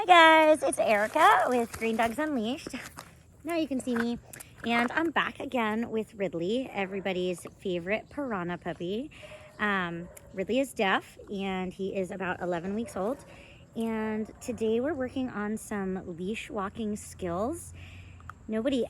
Hi guys, it's Erica with Green Dogs Unleashed. Now you can see me, and I'm back again with Ridley, everybody's favorite piranha puppy. Ridley is deaf and he is about 11 weeks old, and today we're working on some leash walking skills. Nobody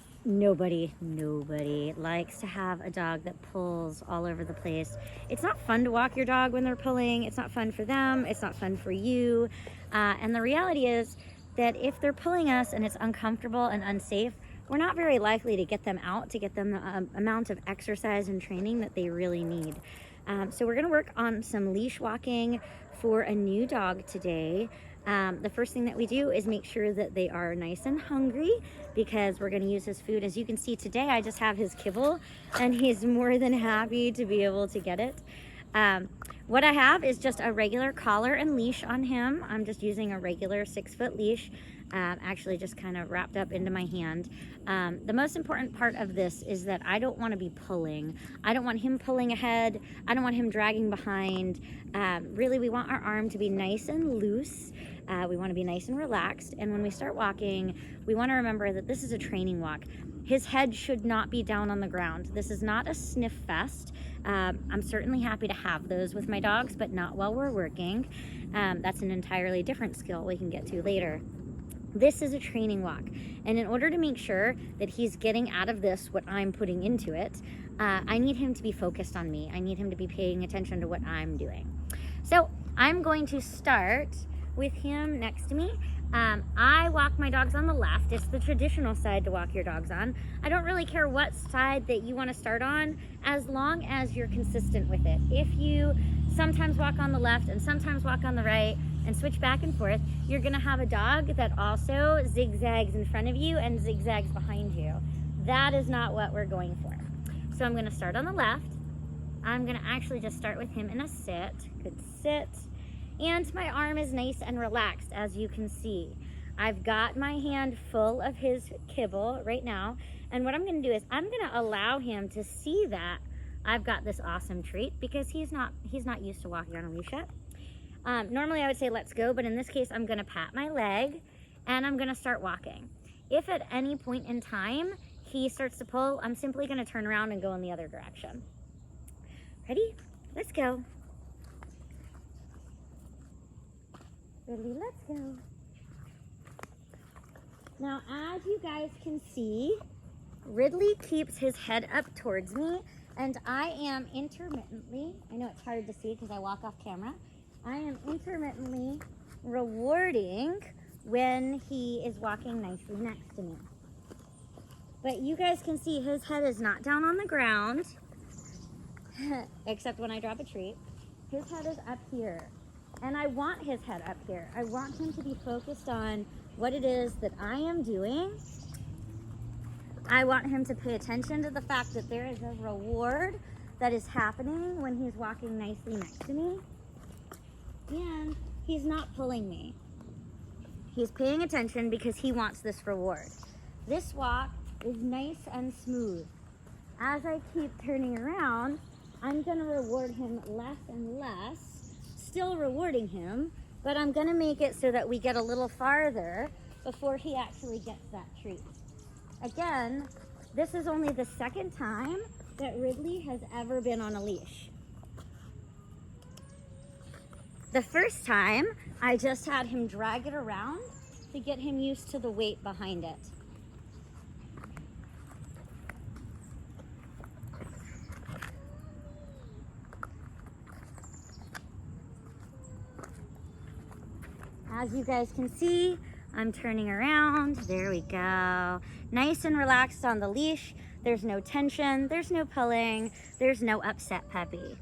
likes to have a dog that pulls all over the place. It's not fun to walk your dog when they're pulling. It's not fun for them. It's not fun for you. And the reality is that if they're pulling us and it's uncomfortable and unsafe, we're not very likely to get them out, to get them the amount of exercise and training that they really need. So we're gonna work on some leash walking for a new dog today. The first thing that we do is make sure that they are nice and hungry, because we're going to use his food. As you can see today, I just have his kibble and he's more than happy to be able to get it. What I have is just a regular collar and leash on him. I'm just using a regular 6-foot leash, actually just kind of wrapped up into my hand. The most important part of this is that I don't want to be pulling. I don't want him pulling ahead. I don't want him dragging behind. Really, we want our arm to be nice and loose. We want to be nice and relaxed. And when we start walking, we want to remember that this is a training walk. His head should not be down on the ground. This is not a sniff fest. I'm certainly happy to have those with my dogs, but not while we're working. That's an entirely different skill we can get to later. This is a training walk. And in order to make sure that he's getting out of this what I'm putting into it, I need him to be focused on me. I need him to be paying attention to what I'm doing. So I'm going to start with him next to me. I walk my dogs on the left. It's the traditional side to walk your dogs on. I don't really care what side that you want to start on, as long as you're consistent with it. If you sometimes walk on the left and sometimes walk on the right and switch back and forth, you're gonna have a dog that also zigzags in front of you and zigzags behind you. That is not what we're going for. So I'm gonna start on the left. I'm gonna actually just start with him in a sit. Good sit. And my arm is nice and relaxed, as you can see. I've got my hand full of his kibble right now. And what I'm gonna do is I'm gonna allow him to see that I've got this awesome treat, because he's not used to walking on a leash yet. Normally I would say let's go, but in this case I'm gonna pat my leg and I'm gonna start walking. If at any point in time he starts to pull, I'm simply gonna turn around and go in the other direction. Ready? Let's go. Ridley, let's go. Now, as you guys can see, Ridley keeps his head up towards me, and I am intermittently, I know it's hard to see because I walk off camera, I am intermittently rewarding when he is walking nicely next to me. But you guys can see his head is not down on the ground, except when I drop a treat. His head is up here. And I want his head up here. I want him to be focused on what it is that I am doing. I want him to pay attention to the fact that there is a reward that is happening when he's walking nicely next to me. And he's not pulling me. He's paying attention because he wants this reward. This walk is nice and smooth. As I keep turning around, I'm gonna reward him less and less. Still rewarding him, but I'm gonna make it so that we get a little farther before he actually gets that treat. Again, this is only the second time that Ridley has ever been on a leash. The first time, I just had him drag it around to get him used to the weight behind it. As you guys can see, I'm turning around. There we go. Nice and relaxed on the leash. There's no tension, there's no pulling, there's no upset puppy.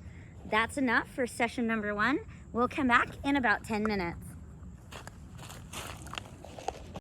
That's enough for session number 1. We'll come back in about 10 minutes.